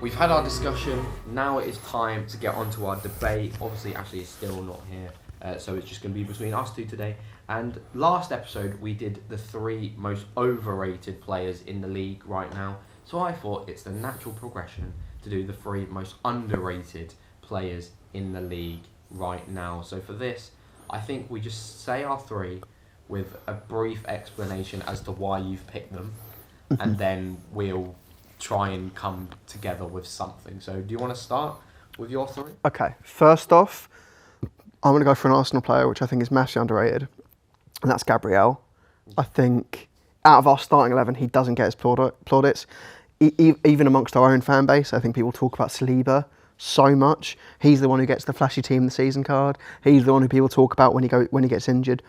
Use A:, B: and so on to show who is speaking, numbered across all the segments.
A: we've had our discussion. Now it is time to get onto our debate. Obviously, Ashley is still not here, so it's just going to be between us two today. And last episode, we did the 3 most overrated players in the league right now. So I thought it's the natural progression to do the 3 most underrated players in the league right now. So for this, I think we just say our 3 with a brief explanation as to why you've picked them, and then we'll try and come together with something. So do you want to start with your 3?
B: Okay, first off, I'm going to go for an Arsenal player, which I think is massively underrated, and that's Gabriel. I think out of our starting 11, he doesn't get his plaudits. Even amongst our own fan base, I think people talk about Saliba so much. He's the one who gets the flashy team of the season card. He's the one who people talk about when he gets injured.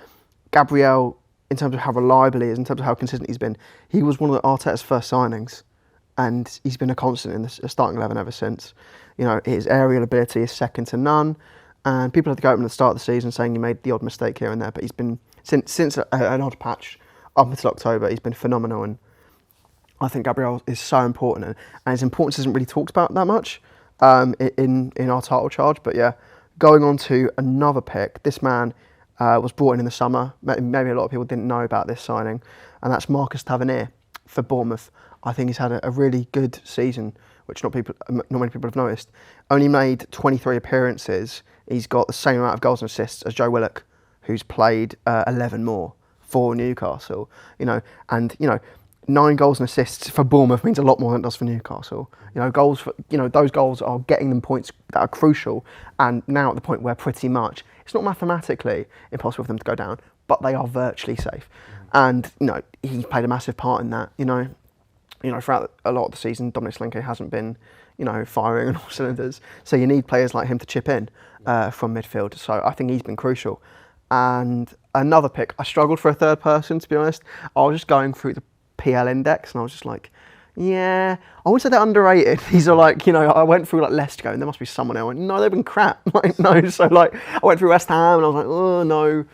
B: Gabriel, in terms of how reliable he is, in terms of how consistent he's been, he was one of Arteta's first signings, and he's been a constant in the starting 11 ever since. You know, his aerial ability is second to none, and people had to go up at the start of the season saying he made the odd mistake here and there, but he's been, since an odd patch up until October, he's been phenomenal, and I think Gabriel is so important, and his importance isn't really talked about that much in our title charge. But yeah, going on to another pick, this man was brought in the summer. Maybe a lot of people didn't know about this signing, and that's Marcus Tavernier for Bournemouth. I think he's had a really good season, which not many people have noticed. Only made 23 appearances. He's got the same amount of goals and assists as Joe Willock, who's played 11 more for Newcastle. 9 goals and assists for Bournemouth means a lot more than it does for Newcastle. Those goals are getting them points that are crucial, and now at the point where pretty much it's not mathematically impossible for them to go down, but they are virtually safe. And he played a massive part in that. Throughout a lot of the season, Dominic Solanke hasn't been, firing on all cylinders. So you need players like him to chip in from midfield. So I think he's been crucial. And another pick, I struggled for a third person, to be honest. I was just going through the PL index, and I was just like, yeah, I wouldn't say they're underrated. These are I went through Leicester and there must be someone else. No, they've been crap. No. So I went through West Ham and I was like, oh no.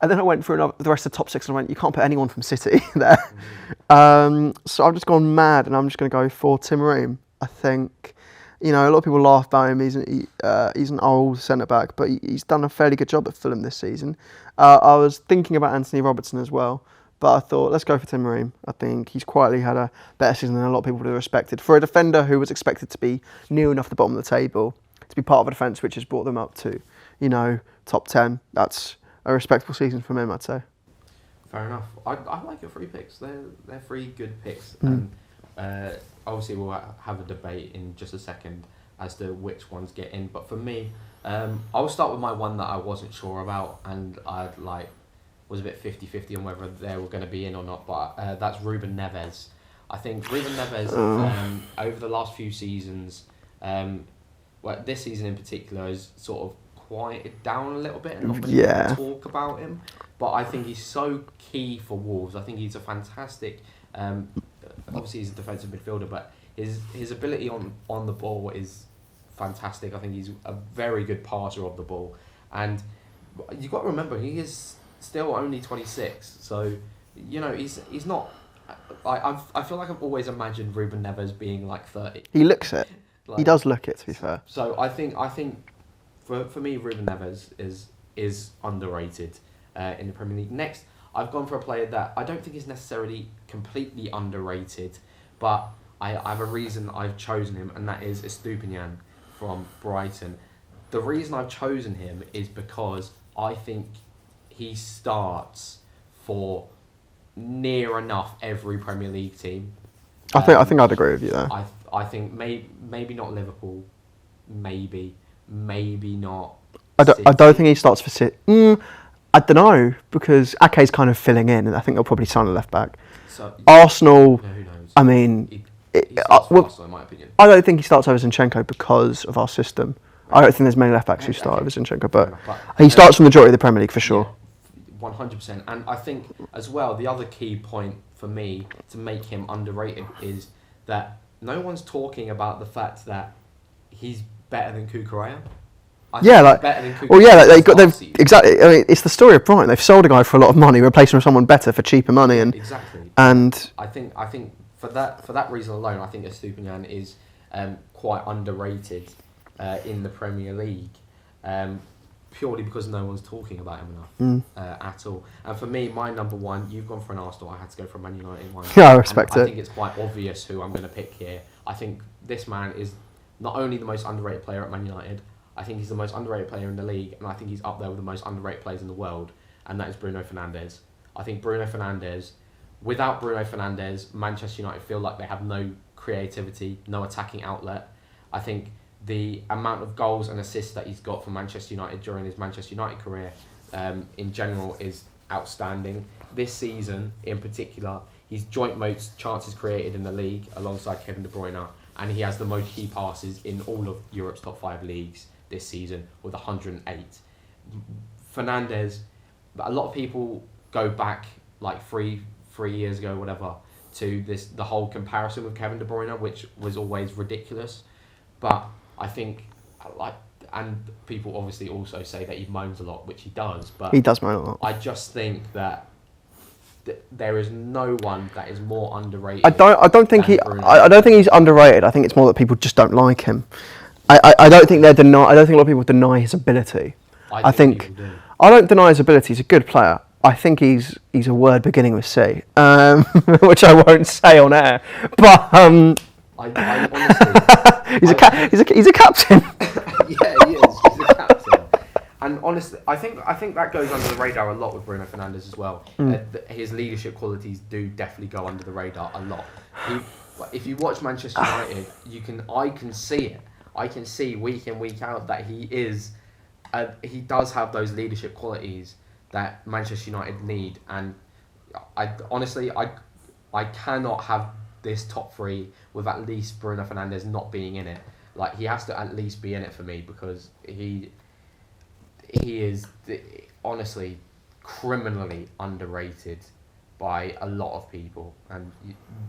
B: And then I went through the rest of the top 6 and I went, you can't put anyone from City there. So I've just gone mad, and I'm just going to go for Tim Ream. I think, a lot of people laugh about him. He's an old centre-back, but he's done a fairly good job at Fulham this season. I was thinking about Anthony Robertson as well, but I thought, let's go for Tim Ream. I think he's quietly had a better season than a lot of people would have expected. For a defender who was expected to be near enough the bottom of the table, to be part of a defence which has brought them up to, top 10, that's a respectable season from him, I'd say.
A: Fair enough. I like your 3 picks. They're 3 good picks. And obviously we'll have a debate in just a second as to which ones get in. But for me, I'll start with my one that I wasn't sure about, and I was a bit 50-50 on whether they were going to be in or not. But that's Ruben Neves. I think Ruben Neves over the last few seasons, this season in particular, is sort of quieted down a little bit and not really talk about him, but I think he's so key for Wolves. I think he's a fantastic, obviously he's a defensive midfielder, but his ability on the ball is fantastic. I think he's a very good passer of the ball, and you've got to remember he is still only 26, so he's not. I feel like I've always imagined Ruben Neves being 30.
B: He looks it. He does look it, to be fair.
A: So I think for me, Ruben Neves is underrated in the Premier League. Next, I've gone for a player that I don't think is necessarily completely underrated, but I have a reason I've chosen him, and that is Estupiñán from Brighton. The reason I've chosen him is because I think he starts for near enough every Premier League team.
B: I think I'd agree with you there.
A: I think maybe not Liverpool, maybe not.
B: I don't think he starts for City. I don't know, because Ake's kind of filling in, and I think they'll probably sign a left back.
A: So,
B: Arsenal,
A: who knows?
B: I mean,
A: he starts for Arsenal, in my opinion.
B: I don't think he starts over Zinchenko because of our system. Right. I don't think there's many left backs who start over Zinchenko, but he starts from the majority of the Premier League for sure.
A: 100%. And I think as well, the other key point for me to make him underrated is that no one's talking about the fact that he's better than Cucurella. Better than Cucurella.
B: Exactly. I mean, it's the story of Brighton. They've sold a guy for a lot of money, replacing him with someone better for cheaper money, and
A: exactly.
B: And
A: I think for that reason alone, I think Estupiñán is quite underrated in the Premier League, purely because no one's talking about him enough at all. And for me, my number one, you've gone for an Arsenal, I had to go for a Man United one.
B: Yeah, I respect it.
A: I think it's quite obvious who I'm going to pick here. I think this man is not only the most underrated player at Man United, I think he's the most underrated player in the league, and I think he's up there with the most underrated players in the world, and that is Bruno Fernandes. I think without Bruno Fernandes, Manchester United feel like they have no creativity, no attacking outlet. I think the amount of goals and assists that he's got for Manchester United during his Manchester United career in general is outstanding. This season in particular, he's joint most chances created in the league alongside Kevin De Bruyne, and he has the most key passes in all of Europe's top 5 leagues this season with 108. Fernandes, a lot of people go back like three years ago, whatever, to the whole comparison with Kevin De Bruyne, which was always ridiculous. But I think, and people obviously also say that he moans a lot, which he does. But
B: he does moan a lot.
A: I just think that there is no one that is more underrated.
B: I don't think he's underrated. I think it's more that people just don't like him. I don't think I don't think a lot of people deny his ability. I think I don't deny his ability. He's a good player. I think he's a word beginning with C, which I won't say on air. But
A: I honestly,
B: he's a captain.
A: Yeah, he is. He's a captain. And honestly, I think that goes under the radar a lot with Bruno Fernandes as well. His leadership qualities do definitely go under the radar a lot. If you watch Manchester United, I can see it. I can see week in, week out that he does have those leadership qualities that Manchester United need. And I honestly cannot have this top 3 with at least Bruno Fernandes not being in it. Like, he has to at least be in it for me, because he is honestly criminally underrated by a lot of people, and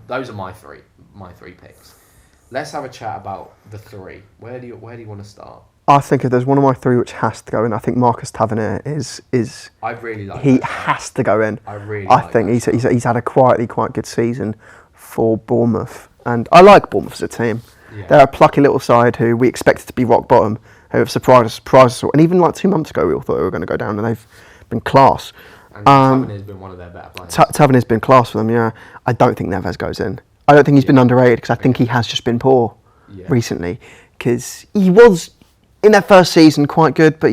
A: those are my three picks. Let's have a chat about the 3. Where do you want to start?
B: I think if there's one of my 3 which has to go in, I think Marcus Tavernier is.
A: I really like.
B: He has to go in.
A: I
B: think he's had a quite good season for Bournemouth, and I like Bournemouth as a team. Yeah. They're a plucky little side who we expected to be rock bottom, who have surprised us all. And even like 2 months ago, we all thought they were going to go down, and they've been class.
A: And Tavernier's been one of their better players.
B: Tavernier's been class for them, yeah. I don't think Neves goes in. I don't think he's been underrated, because I think he has just been poor recently. Because he was, in their first season, quite good, but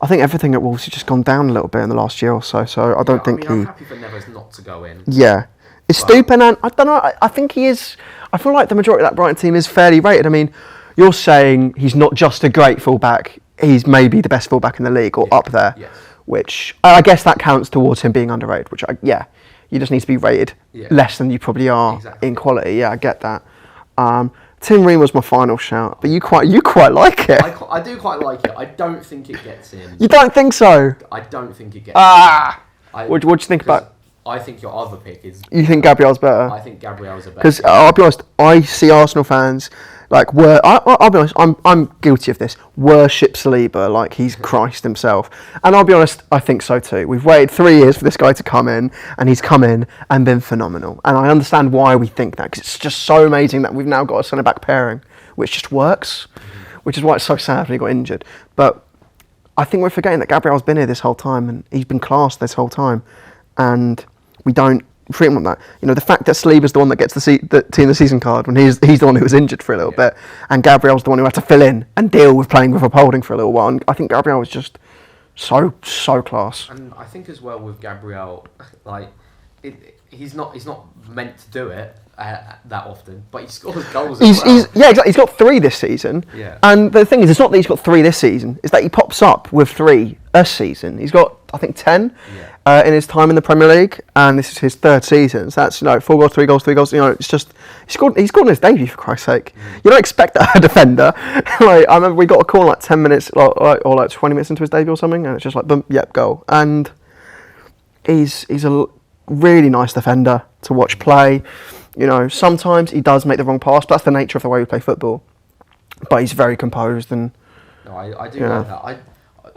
B: I think everything at Wolves has just gone down a little bit in the last year or so. So I don't think
A: I'm happy for Neves not to go in.
B: Yeah. Is Stupinan, I don't know, I think he is. I feel like the majority of that Brighton team is fairly rated. I mean, you're saying he's not just a great fullback, he's maybe the best fullback in the league, or up there. Yes. Which, I guess that counts towards him being underrated, which, you just need to be rated less than you probably are in quality. Yeah, I get that. Tim Ream was my final shout, but you quite like it.
A: I do quite like it. I don't think it gets in.
B: You don't think so?
A: I don't think it gets in.
B: What do you think about?
A: I think your other pick is.
B: You think Gabriel's better?
A: I think Gabriel's a better.
B: Because I'll be honest, I see Arsenal fans I'll be honest, I'm guilty of this. Worship Saliba like he's Christ himself, and I'll be honest, I think so too. We've waited 3 years for this guy to come in, and he's come in and been phenomenal. And I understand why we think that, because it's just so amazing that we've now got a centre back pairing which just works, which is why it's so sad when he got injured. But I think we're forgetting that Gabriel's been here this whole time, and he's been class this whole time, and we don't treat him like that. You know, the fact that Saliba's the one that gets the team of the season card when he's the one who was injured for a little bit, and Gabriel's the one who had to fill in and deal with playing with Holding for a little while. And I think Gabriel was just so class. And
A: I think as well with Gabriel, like he's not meant to do it that often, but he scores goals as well.
B: Exactly. He's got 3 this season. Yeah. And the thing is, it's not that he's got 3 this season, it's that he pops up with 3 a season. He's got, I think, 10 in his time in the Premier League, and this is his 3rd season. So that's 4 goals, 3 goals, 3 goals. It's just he scored on his debut, for Christ's sake. You don't expect that a defender. I remember we got a call 10 minutes or 20 minutes into his debut or something, and it's just boom, goal. And he's a really nice defender to watch play. Sometimes he does make the wrong pass, but that's the nature of the way we play football. But he's very composed, and
A: no, I do like that.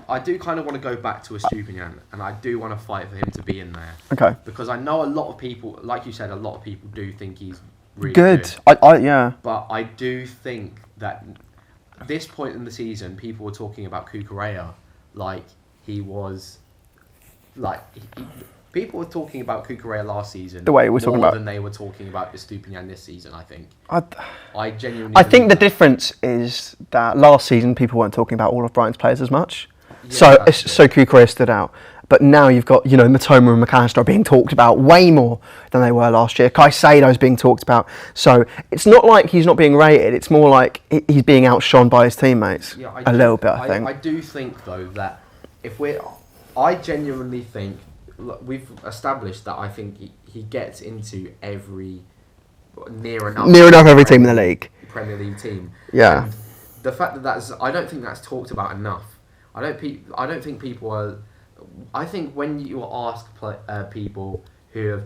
A: I do kind of want to go back to Estupinian, and I do want to fight for him to be in there.
B: Okay.
A: Because I know a lot of people, like you said, a lot of people do think he's really
B: good. Yeah.
A: But I do think that at this point in the season, people were talking about Cucurella like he was people were talking about Cucurella last season
B: The way we're talking
A: more
B: about
A: than they were talking about Estupiñán this season. I think. I genuinely.
B: I think the difference is that last season people weren't talking about all of Brighton's players as much, so Cucurella stood out. But now you've got, Matoma and McAllister are being talked about way more than they were last year. Caicedo's being talked about. So it's not like he's not being rated. It's more like he's being outshone by his teammates a little bit, I think.
A: I do think, though, that I genuinely think, we've established that I think he gets into near enough
B: every team in the league.
A: Premier League team.
B: Yeah.
A: And the fact that I don't think that's talked about enough. I don't think people are. I think when you ask people who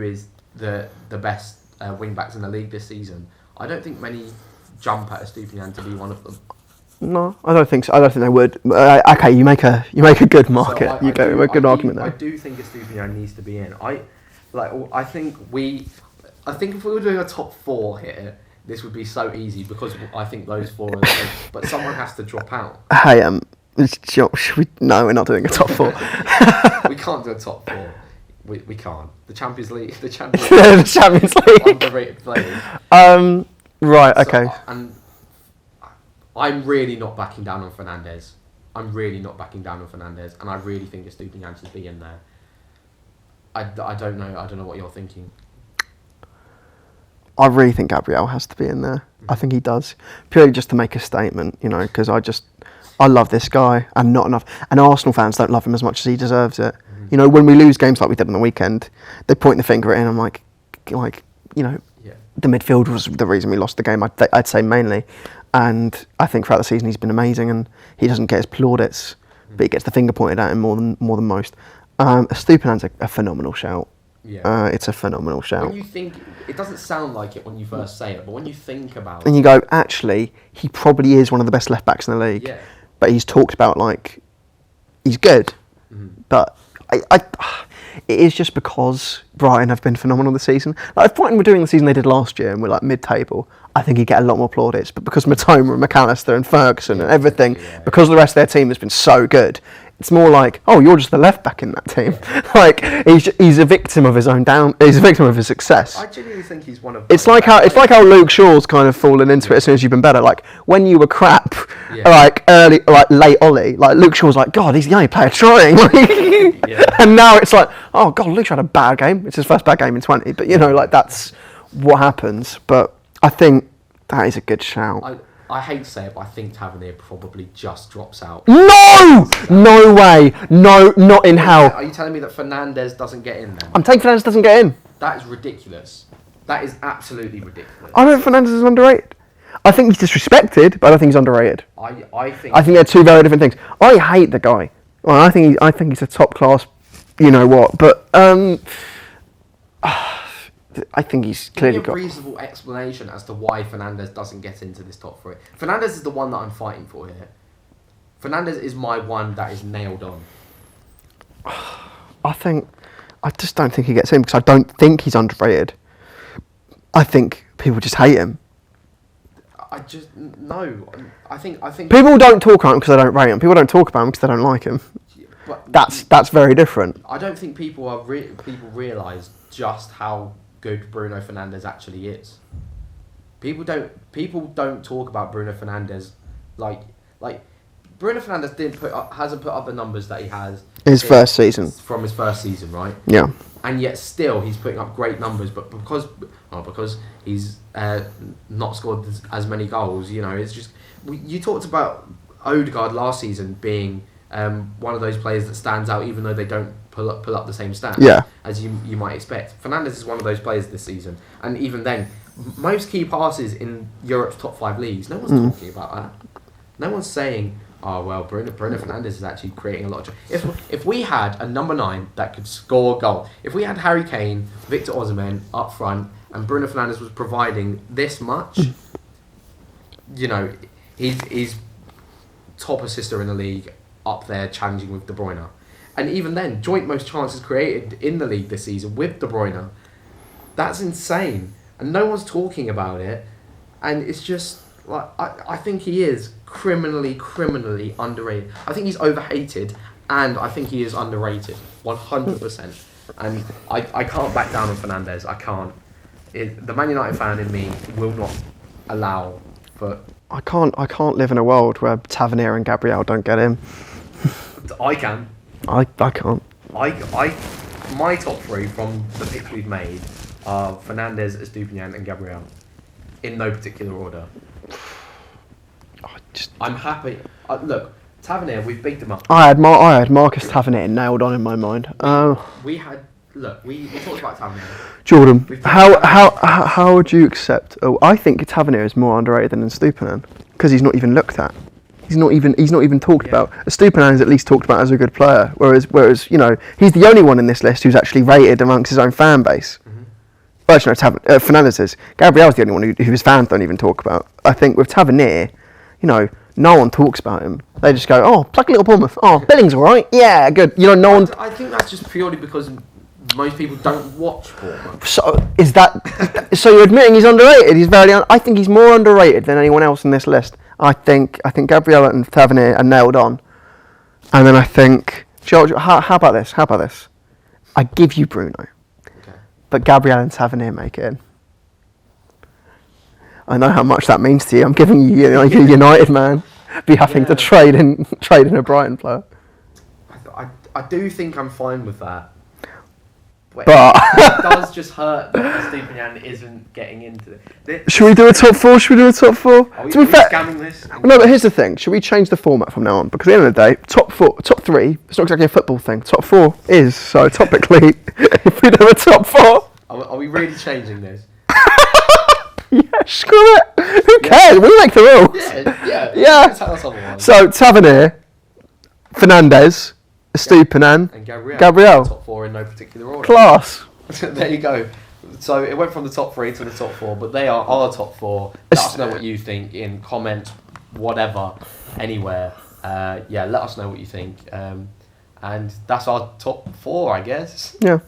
A: is the best wing backs in the league this season, I don't think many jump at Estupiñán to be one of them.
B: No, I don't think so. I don't think they would. Okay, you make a good market.
A: So
B: a good argument there.
A: I do think Estupiñán needs to be in. I think if we were doing a top 4 here, this would be so easy because I think those 4 are. But someone has to drop out.
B: Hey, no, we're not doing a top 4.
A: We can't do a top 4. We can't. The Champions League. The Champions
B: League.
A: Underrated players.
B: Right. Okay.
A: And I'm really not backing down on Fernandes. And I really think Estupiñán should be in there. I don't know. I don't know what you're thinking.
B: I really think Gabriel has to be in there. I think he does, purely just to make a statement, because I love this guy, and not enough. And Arsenal fans don't love him as much as he deserves it.
A: Mm-hmm.
B: When we lose games like we did on the weekend, they point the finger at him. I'm like, the midfield was the reason we lost the game. I'd say mainly, and I think throughout the season he's been amazing, and he doesn't get his plaudits, but he gets the finger pointed at him more than most. Estupiñán's a phenomenal shout.
A: Yeah.
B: It's a phenomenal shout.
A: When you think, it doesn't sound like it when you first say it, but when you think about it,
B: and you go, actually, he probably is one of the best left backs in the league.
A: Yeah.
B: But he's talked about like he's good. Mm-hmm. But it is just because Brighton have been phenomenal this season. Like if Brighton were doing the season they did last year and we're like mid-table, I think he'd get a lot more plaudits. But because Matoma and McAllister and Ferguson and everything, because the rest of their team has been so good, it's more like, oh, you're just the left back in that team. Like he's a victim of his own he's a victim of his success.
A: I genuinely think he's one of.
B: It's like how Luke Shaw's kind of fallen into it as soon as you've been better. Like when you were crap, late Ollie, like Luke Shaw's like, God, he's the only player trying. And now it's like, oh God, Luke's had a bad game. It's his first bad game in 20. But that's what happens. But I think that is a good shout.
A: I hate to say it, but I think Tavernier probably just drops out.
B: No! No way. No, not in hell.
A: Are you telling me that Fernandes doesn't get in then?
B: I'm taking Fernandes doesn't get in.
A: That is ridiculous. That is absolutely ridiculous.
B: I don't think Fernandes is underrated. I think he's disrespected, but I don't think he's underrated.
A: I think
B: they're two very different things. I hate the guy. Well, I think he's a top class, but I think he's clearly got
A: a reasonable explanation as to why Fernandes doesn't get into this top 3. Fernandes is the one that I'm fighting for here. Fernandes is my one that is nailed on.
B: I just don't think he gets in because I don't think he's underrated. I think people just hate him.
A: I think
B: people don't talk about him because they don't rate him. People don't talk about him because they don't like him. But that's very different.
A: I don't think people realise just how good Bruno Fernandes actually is. People don't talk about Bruno Fernandes like Bruno Fernandes hasn't put up the numbers that he has from his first season, right?
B: Yeah.
A: And yet still he's putting up great numbers, but because he's not scored as many goals, it's just you talked about Odegaard last season being one of those players that stands out even though they don't pull up the same stats as you might expect. Fernandes is one of those players this season, and even then, most key passes in Europe's top 5 leagues, no one's talking about that. No one's saying, oh well, Bruno Fernandes is actually creating a lot of... If we had a number 9 that could score a goal, if we had Harry Kane, Victor Osimhen up front, and Bruno Fernandes was providing this much, he's top assister in the league, up there challenging with De Bruyne. And even then, joint most chances created in the league this season with De Bruyne. That's insane. and no one's talking about it, and it's just like I think he is criminally underrated. I think he's overhated, and I think he is underrated 100%. And I can't back down on Fernandes. I can't. The Man United fan in me will not allow for.
B: I can't live in a world where Tavernier and Gabriel don't get in.
A: I can.
B: I can't.
A: My top three from the picks we've made are Fernandes, Estupiñán, and Gabriel, in no particular order. I'm happy. Look, Tavernier, we've bigged him up.
B: I had Marcus Tavernier nailed on in my mind.
A: We talked about Tavernier.
B: Jordan, how would you accept? Oh, I think Tavernier is more underrated than Estupiñán because he's not even looked at. He's not even talked about. Estupiñán is at least talked about as a good player, whereas he's the only one in this list who's actually rated amongst his own fan base. Mm-hmm. Well, actually, no, Fernandes is. Gabriel's the only one who his fans don't even talk about. I think with Tavernier, no one talks about him. They just go, oh, plucky little Bournemouth. Oh, Billings all right. Yeah, good. No one.
A: I think that's just purely because most people don't watch Bournemouth.
B: So is that? So you're admitting he's underrated? He's I think he's more underrated than anyone else in this list. I think Gabriel and Tavernier are nailed on, and then I think how about this? I give you Bruno, okay, but Gabriel and Tavernier make it in. I know how much that means to you. I'm giving you, a United man, be having to trade in a Brighton player.
A: I do think I'm fine with that.
B: But
A: it does just hurt that Estupiñán isn't getting into it.
B: Should we do a top four?
A: Are we scamming this?
B: No, but here's the thing. Should we change the format from now on? Because at the end of the day, top three, it's not exactly a football thing. Top four is, so topically, if we do a top four...
A: Are we really changing this?
B: Yeah, screw it. Who cares? We make the rules.
A: Yeah.
B: So, Tavernier, Fernandes, Estupiñán,
A: and
B: Gabriel.
A: Top four in no particular order.
B: Class.
A: There you go. So it went from the top three to the top four, but they are our top four. Let us know what you think in comments, whatever, anywhere. Let us know what you think. And that's our top four, I guess.
B: Yeah.